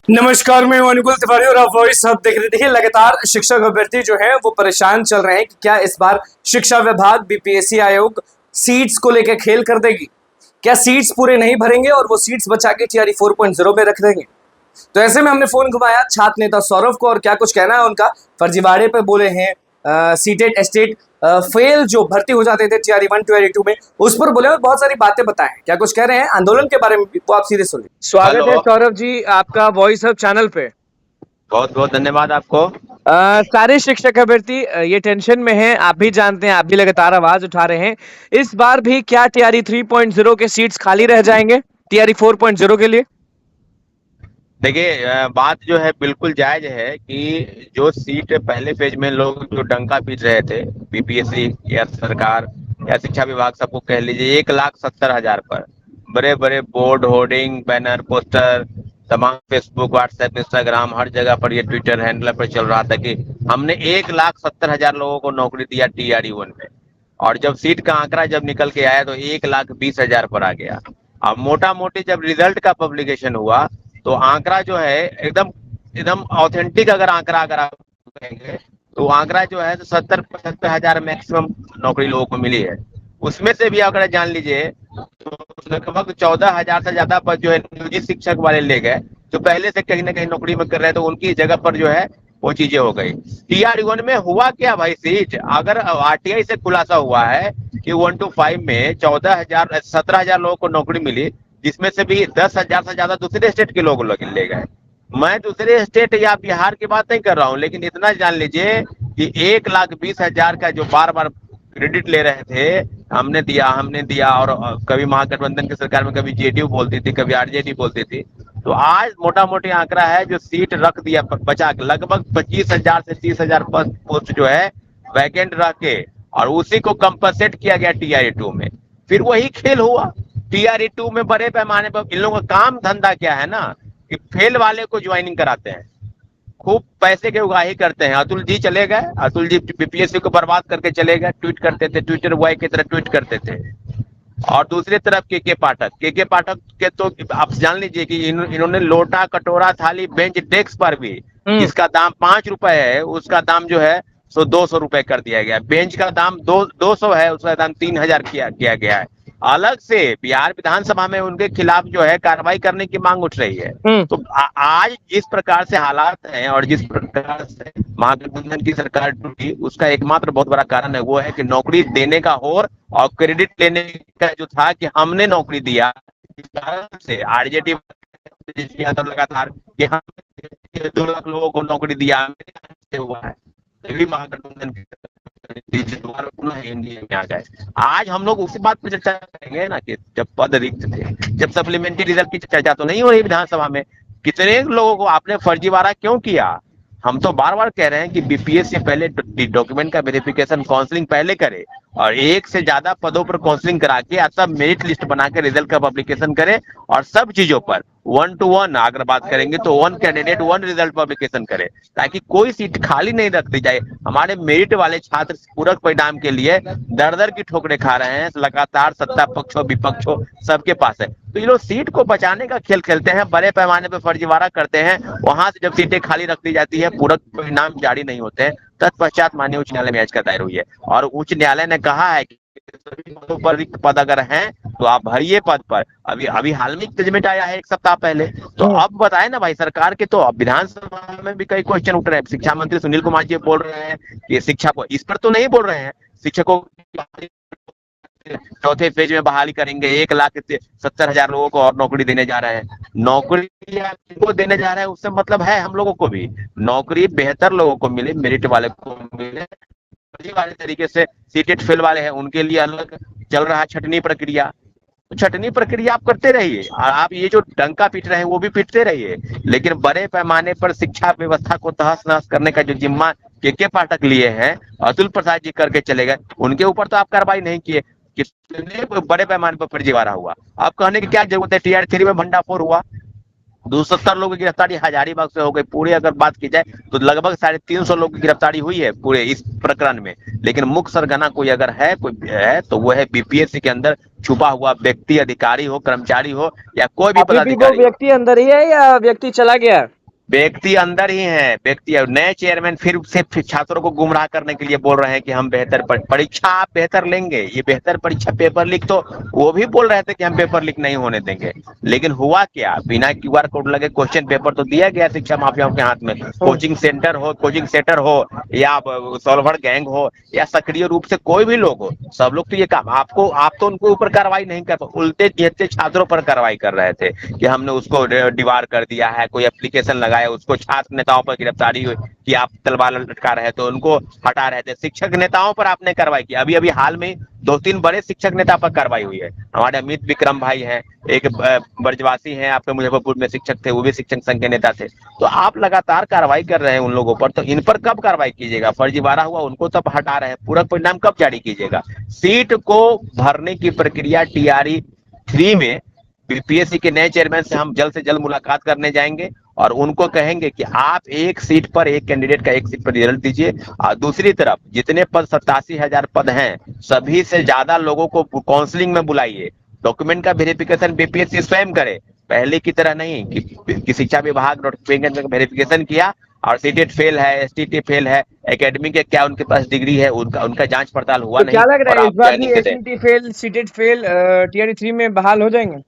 नमस्कार, मैं हूं अनुकुल तिवारी और आप वॉइस हब देख रहे। देखिए, लगातार शिक्षक अभ्यर्थी जो है वो परेशान चल रहे हैं कि क्या इस बार शिक्षा विभाग बीपीएससी आयोग सीट्स को लेकर खेल कर देगी। क्या सीट्स पूरे नहीं भरेंगे और वो सीट्स बचा के टीआरई 4.0 में रख देंगे। तो ऐसे में हमने फोन घुमाया छात्र नेता सौरभ को और क्या कुछ कहना है उनका। फर्जीवाड़े पे बोले हैं सीटेट एस्टेट फेल जो भर्ती हो जाते थे टीआरई 1 टीआरई 2 में, उस पर बोले और बहुत सारी बातें बताएं। क्या कुछ कह रहे हैं आंदोलन के बारे में भी, वो आप सीधे सुनिए। स्वागत है हेलो। सौरभ जी आपका वॉइस हब चैनल पे। बहुत बहुत धन्यवाद आपको। सारे शिक्षक अभ्यर्थी ये टेंशन में हैं, आप भी जानते हैं, आप भी लगातार आवाज उठा रहे हैं। इस बार भी क्या टीआरई 3.0 के सीट्स खाली रह जाएंगे टीआरई 4.0 के लिए। देखिए, बात जो है बिल्कुल जायज है कि जो सीट पहले फेज में लोग जो डंका पीट रहे थे, बीपीएससी या सरकार या शिक्षा विभाग सबको कह लीजिए, 1,70,000 पर बड़े बड़े बोर्ड, होर्डिंग, बैनर, पोस्टर, तमाम फेसबुक, व्हाट्सएप, इंस्टाग्राम, हर जगह पर ये ट्विटर हैंडल पर चल रहा था कि हमने 1,70,000 लोगों को नौकरी दिया टीआरई 1 में। और जब सीट का आंकड़ा जब निकल के आया तो 1,20,000 पर आ गया। अब मोटा मोटी जब रिजल्ट का पब्लिकेशन हुआ तो आंकड़ा जो है एकदम एकदम ऑथेंटिक, अगर आप कहेंगे तो आंकड़ा जो है तो 70-75 हजार मैक्सिमम नौकरी लोगों को मिली है। उसमें से भी अगर जान लीजिए तो लगभग 14,000 से ज्यादा पद जो है नियोजित शिक्षक वाले ले गए, जो पहले से कहीं ना कहीं नौकरी में कर रहे हैं, तो उनकी जगह पर जो है वो चीजें हो गई। टीआरई 1 में हुआ क्या भाई, सीट अगर आरटीआई से खुलासा हुआ है कि 1 to 5 में 17,000 लोगों को नौकरी मिली, जिसमें से भी 10,000 से ज्यादा दूसरे स्टेट के लोग ले गए। मैं दूसरे स्टेट या बिहार की बात नहीं कर रहा हूँ, लेकिन इतना जान लीजिए कि 1,20,000 का जो बार बार क्रेडिट ले रहे थे, हमने दिया, और कभी महागठबंधन की सरकार में कभी जेडीयू बोलती थी, कभी आरजेडी बोलती थी। तो आज मोटा मोटी आंकड़ा है जो सीट रख दिया बचा के, लगभग 25,000 से 30,000 पोस्ट जो है वैकेंट रह के, और उसी को कंपनसेट किया गया टीआरई 2 में। फिर वही खेल हुआ टीआरई 2 में। बड़े पैमाने पर इन लोगों का काम धंधा क्या है ना, कि फेल वाले को ज्वाइनिंग कराते हैं, खूब पैसे के उगाही करते हैं। अतुल जी चले गए, अतुल जी बीपीएससी को बर्बाद करके चले गए, ट्वीट करते थे, ट्विटर बॉय की तरह ट्वीट करते थे। और दूसरी तरफ के पाठक के तो आप जान लीजिए कि इन्होंने लोटा, कटोरा, थाली, बेंच, डेस्क पर भी जिसका दाम 5 रुपए है उसका दाम जो है 200 रुपए कर दिया गया। बेंच का दाम 200 है, उसका दाम 3,000 किया गया है। अलग से बिहार विधानसभा में उनके खिलाफ जो है कार्रवाई करने की मांग उठ रही है। तो आज जिस प्रकार से हालात हैं और जिस प्रकार से महागठबंधन की सरकार टूटी, उसका एकमात्र बहुत बड़ा कारण है वो है कि नौकरी देने का और क्रेडिट लेने का जो था कि हमने नौकरी दिया, इस कारण से आरजेडी तो लगातार कि हम 2 लाख लोगों को नौकरी दिया हुआ है, तभी महागठबंधन पुनः एनडीए में आ गए। आज हम लोग उसी बात पर चर्चा करेंगे ना कि जब पद रिक्त थे, जब सप्लीमेंट्री रिजल्ट की चर्चा तो नहीं हो रही विधानसभा में, कितने लोगों को आपने फर्जीवाड़ा क्यों किया। हम तो बार बार कह रहे हैं कि बीपीएससी पहले डॉक्यूमेंट का वेरिफिकेशन, काउंसलिंग पहले करे, और एक से ज्यादा पदों पर काउंसलिंग करा के तब मेरिट लिस्ट बना के रिजल्ट का पब्लिकेशन करे, और सब चीजों पर 1 to 1 अगर बात करेंगे तो 1 कैंडिडेट 1 रिजल्ट पब्लिकेशन करे, ताकि कोई सीट खाली नहीं रख दी जाए। हमारे मेरिट वाले छात्र पूरक परिणाम के लिए दर दर की ठोकरें खा रहे हैं, लगातार सत्ता पक्षों विपक्षों सबके पास है। तो ये लोग सीट को बचाने का खेल खेलते हैं, बड़े पैमाने पर फर्जीवाड़ा करते हैं। वहां से जब सीटें खाली रख दी जाती है, पूरक परिणाम जारी नहीं होते हैं, तत्पश्चात माननीय उच्च न्यायालय में याचिका दायर हुई है, और उच्च न्यायालय ने कहा है कि सभी पदों पर रिक्त पद अगर हैं तो आप भरिए पद पर। अभी अभी हाल में जजमेंट आया है 1 सप्ताह पहले। तो अब बताए ना भाई, सरकार के तो अब विधानसभा में भी कई क्वेश्चन उठ रहे हैं। शिक्षा मंत्री सुनील कुमार जी बोल रहे हैं कि शिक्षा को, इस पर तो नहीं बोल रहे हैं, शिक्षकों चौथे फेज में बहाली करेंगे, 1,70,000 लोगों को और नौकरी देने जा रहे हैं। नौकरी किनको देने जा रहे हैं उससे मतलब है हम लोगों को भी नौकरी बेहतर लोगों को मिले, मेरिट वाले को मिले। वाले तरीके से सीटेट फेल वाले हैं उनके लिए अलग चल रहा है छटनी प्रक्रिया। तो छटनी प्रक्रिया आप करते रहिए, और आप ये जो डंका पीट रहे हैं वो भी पीटते रहिए, लेकिन बड़े पैमाने पर शिक्षा व्यवस्था को तहस नहस करने का जो जिम्मा के पाठक लिए हैं, अतुल प्रसाद जी करके चले गए, उनके ऊपर तो आप कार्रवाई नहीं किए। कितने बड़े पैमाने पर फर्जीवाड़ा हुआ। आप कहने की क्या जरूरत है, टीआर 3 में भंडाफोड़ हुआ, 270 लोगों की गिरफ्तारी हजारीबाग से हो गई। पूरे अगर बात की जाए तो लगभग 350 लोगों की गिरफ्तारी हुई है पूरे इस प्रकरण में। लेकिन मुख्य सरगना कोई अगर है, कोई है, तो वो है बीपीएससी के अंदर छुपा हुआ व्यक्ति, अधिकारी हो, कर्मचारी हो, या कोई भी अभी भी वो पदाधिकारी हो। व्यक्ति अंदर ही है या व्यक्ति चला गया है? व्यक्ति अंदर ही है, व्यक्ति। नए चेयरमैन फिर छात्रों को गुमराह करने के लिए बोल रहे हैं कि हम बेहतर परीक्षा आप बेहतर लेंगे, ये बेहतर परीक्षा पेपर लीक, तो वो भी बोल रहे थे कि हम पेपर लीक नहीं होने देंगे। लेकिन हुआ क्या, बिना क्यूआर कोड लगे क्वेश्चन पेपर तो दिया गया शिक्षा माफियाओं के हाथ में। कोचिंग सेंटर हो, कोचिंग सेंटर हो, या सॉल्वर गैंग हो, या सक्रिय रूप से कोई भी लोग हो, सब लोग तो ये काम, आप तो उनको ऊपर कार्रवाई नहीं कर, उल्टे सीधे छात्रों पर कार्रवाई कर रहे थे कि हमने उसको दीवार कर दिया है, कोई एप्लीकेशन लगाया, उसको छात्र नेताओं पर गिरफ्तारी हुई कि आप तलवार लटका रहे थे, उनको हटा रहे थे। शिक्षक नेताओं पर आपने कार्रवाई की। अभी अभी हाल में 2-3 बड़े शिक्षक नेता पर कार्रवाई हुई है। हमारे अमित विक्रम भाई हैं, एक ब्रजवासी हैं आपके मुजफ्फरपुर में शिक्षक थे, वो भी शिक्षक संघ के नेता थे। तो आप लगातार कार्रवाई कर रहे हैं उन लोगों पर, तो इन पर कब कार्रवाई कीजिएगा? फर्जीवाड़ा हुआ उनको तब हटा रहे हैं, पूरक परिणाम कब जारी कीजिएगा? सीट को भरने की प्रक्रिया टीआरई 3 में बीपीएससी के नए चेयरमैन से हम जल्द से जल्द मुलाकात करने जाएंगे और उनको कहेंगे कि आप एक सीट पर, एक कैंडिडेट का एक सीट पर रिजल्ट दीजिए। और दूसरी तरफ जितने पद 87,000 पद हैं, सभी से ज्यादा लोगों को काउंसलिंग में बुलाइए। डॉक्यूमेंट का वेरिफिकेशन बीपीएससी स्वयं करे, पहले की तरह नहीं कि शिक्षा विभाग डॉक्यूमेंट का वेरिफिकेशन किया और सीटेट फेल है, एसटीटी फेल है, एकेडमी के क्या उनके पास डिग्री है, उनका जांच पड़ताल हुआ तो नहीं क्या लग और रहा है इस आप बार ज्वाइनिंग भी दे दें। STT fail, CTET fail TRE 3 में बहाल हो जाएंगे?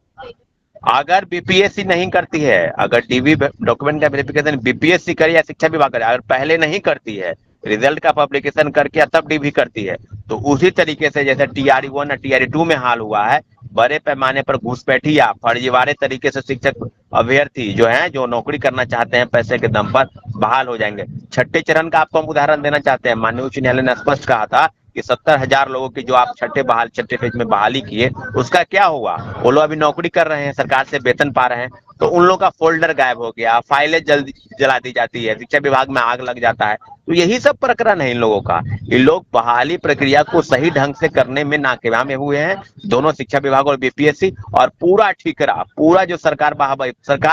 अगर बीपीएससी नहीं करती है, अगर डीवी डॉक्यूमेंट का वेरिफिकेशन बीपीएससी करे या शिक्षा विभाग करे, अगर पहले नहीं करती है, रिजल्ट का पब्लिकेशन करके तब डीवी करती है, तो उसी तरीके से जैसे टीआरई 1 और टीआरई 2 में हाल हुआ है, बड़े पैमाने पर घुसपैठी या फर्जीवाड़े तरीके से शिक्षक अभ्यर्थी जो हैं, जो नौकरी करना चाहते हैं पैसे के दम पर, बहाल हो जाएंगे। छठे चरण का आपको हम उदाहरण देना चाहते हैं। माननीय उच्च न्यायालय ने स्पष्ट कहा था कि 70,000 लोगों की जो आप छठे फेज में बहाली किए, उसका क्या हुआ? वो लोग अभी नौकरी कर रहे हैं, सरकार से वेतन पा रहे हैं, तो उन लोगों का फोल्डर गायब हो गया, फाइलें जला दी जाती है, शिक्षा विभाग में आग लग जाता है। तो यही सब प्रकरण है इन लोगों का। ये लोग बहाली प्रक्रिया को सही ढंग से करने में नाकाम हुए हैं, दोनों शिक्षा विभाग और बीपीएससी। और पूरा ठीकरा, पूरा जो सरकार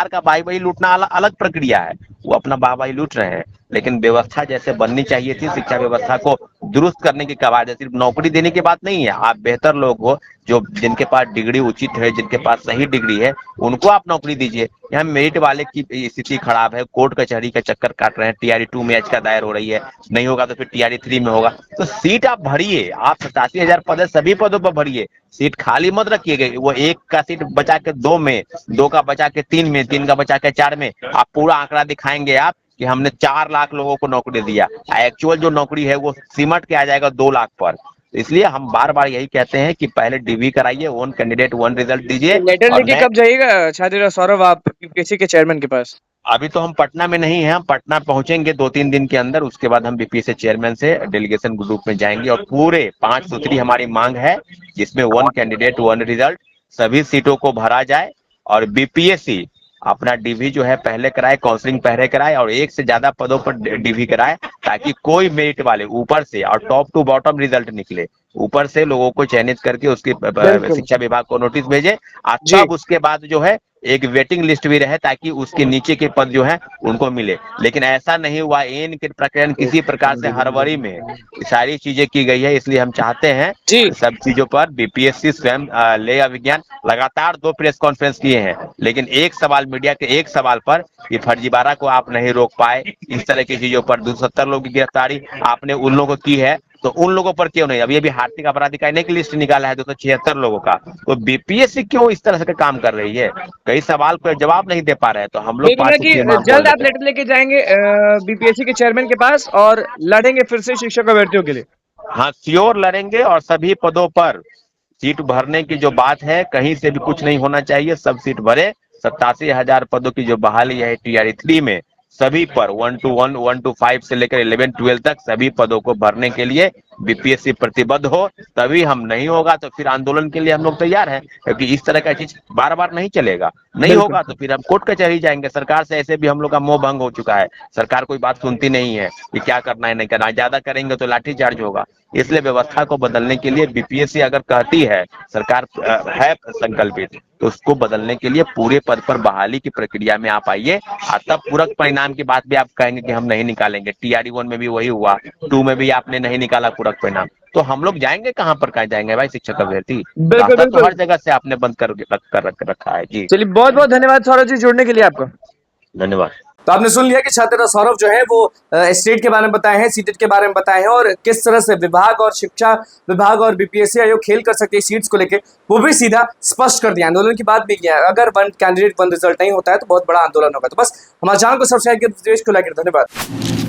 का बाही लूटना अलग प्रक्रिया है, वो अपना बाही लूट रहे हैं। लेकिन व्यवस्था जैसे बननी चाहिए थी, शिक्षा व्यवस्था को दुरुस्त करने की कवायद है। सिर्फ नौकरी देने की बात नहीं है, आप बेहतर लोग हो, जो जिनके पास डिग्री उचित है, जिनके पास सही डिग्री है, उनको आप नौकरी दीजिए। यहाँ मेरिट वाले की स्थिति खराब है, कोर्ट कचहरी का चक्कर काट रहे हैं, टीआरई 2 में याचिका दायर हो रही है, नहीं होगा तो फिर टीआरई 3 में होगा। तो सीट आप भरिए, आप 87,000 पद है, सभी पदों पर भरिए, सीट खाली मत रखिएगा। वो एक का सीट बचा के 2 में, 2 का बचा के 3 में, 3 का बचा के 4 में, आप पूरा आंकड़ा दिखाएंगे आप कि हमने 4 लाख लोगों को नौकरी दिया। एक्चुअल जो नौकरी है वो सिमट के आ जाएगा 2 लाख पर। इसलिए हम बार बार यही कहते हैं कि पहले डीवी कराइए, 1 कैंडिडेट 1 रिजल्ट दीजिए। लेटर और लेके कब जाइएगा छात्र सौरभ आप बीपीएससी के चेयरमैन के पास? अभी तो हम पटना में नहीं है, हम पटना पहुंचेंगे 2-3 दिन के अंदर, उसके बाद हम बीपीएससी चेयरमैन से डेलीगेशन ग्रुप में जाएंगे और पूरे 5 सूत्री हमारी मांग है, जिसमें 1 कैंडिडेट 1 रिजल्ट, सभी सीटों को भरा जाए और बीपीएससी अपना डीवी जो है पहले कराए, काउंसलिंग पहले कराए और 1 से ज्यादा पदों पर डीवी कराए, ताकि कोई मेरिट वाले ऊपर से और टॉप टू बॉटम रिजल्ट निकले, ऊपर से लोगों को चयनित करके उसकी शिक्षा विभाग को नोटिस भेजे और तब उसके बाद जो है एक वेटिंग लिस्ट भी रहे, ताकि उसके नीचे के पद जो है उनको मिले। लेकिन ऐसा नहीं हुआ, इन के प्रकरण किसी प्रकार से हड़बड़ी में सारी चीजें की गई है। इसलिए हम चाहते हैं सब चीजों पर बीपीएससी स्वयं ले अभिज्ञान। लगातार 2 प्रेस कॉन्फ्रेंस किए हैं, लेकिन एक सवाल, मीडिया के एक सवाल पर कि फर्जीवाड़ा को आप नहीं रोक पाए, इस तरह की चीजों पर 270 लोगों की गिरफ्तारी आपने उन लोगों को की है, तो उन लोगों पर क्यों नहीं? अभी हार्दिक अपराध इकाई की लिस्ट निकाला है 276 लोगों का, तो बीपीएससी क्यों इस तरह से काम कर रही है? कई सवाल को जवाब नहीं दे पा रहे हैं, तो हम लोग कि जल्द आप लेटर लेके जाएंगे बीपीएससी के चेयरमैन के पास और लड़ेंगे फिर से शिक्षक अभ्यर्थियों के लिए? हाँ, श्योर लड़ेंगे और सभी पदों पर सीट भरने की जो बात है, कहीं से भी कुछ नहीं होना चाहिए, सब सीट भरे। 87,000 पदों की जो बहाली है टीआरई 3 में, सभी पर 1 to 1, 1 to 5 से लेकर 11-12 तक सभी पदों को भरने के लिए बीपीएससी प्रतिबद्ध हो, तभी हम, नहीं होगा तो फिर आंदोलन के लिए हम लोग तैयार हैं, क्योंकि इस तरह का चीज बार बार नहीं चलेगा। नहीं बिल्कुल। होगा तो फिर हम कोर्ट कचहरी जाएंगे। सरकार से ऐसे भी हम लोग का मोह भंग हो चुका है, सरकार कोई बात सुनती नहीं है कि क्या करना है नहीं करना है, ज्यादा करेंगे तो लाठीचार्ज होगा। इसलिए व्यवस्था को बदलने के लिए बीपीएससी अगर कहती है, सरकार है संकल्पित, तो उसको बदलने के लिए पूरे पद पर बहाली की प्रक्रिया में आप आइए, और तब पूरक परिणाम की बात भी आप कहेंगे कि हम नहीं निकालेंगे। टीआरई 1 में भी वही हुआ, 2 में भी आपने नहीं निकाला पूरक परिणाम, तो हम लोग जाएंगे कहाँ पर, कहाँ जाएंगे भाई शिक्षक अभ्यर्थी? बिल्कुल रास्ता तो बिल्कुल। हर जगह से आपने बंद कर रखा है जी। चलिए, बहुत बहुत धन्यवाद सौरभ जी जुड़ने के लिए आपका। धन्यवाद। तो आपने सुन लिया कि छात्र सौरभ जो है वो स्टेट के बारे में बताए हैं, सीटेट के बारे में बताए हैं, और किस तरह से विभाग और शिक्षा विभाग और बीपीएससी आयोग खेल कर सकते हैं सीट्स को लेके, वो भी सीधा स्पष्ट कर दिया। आंदोलन की बात भी किया है, अगर वन कैंडिडेट वन रिजल्ट नहीं होता है तो बहुत बड़ा आंदोलन होगा। तो बस हमारे चैनल को सब्सक्राइब कर देश को लाइक। धन्यवाद।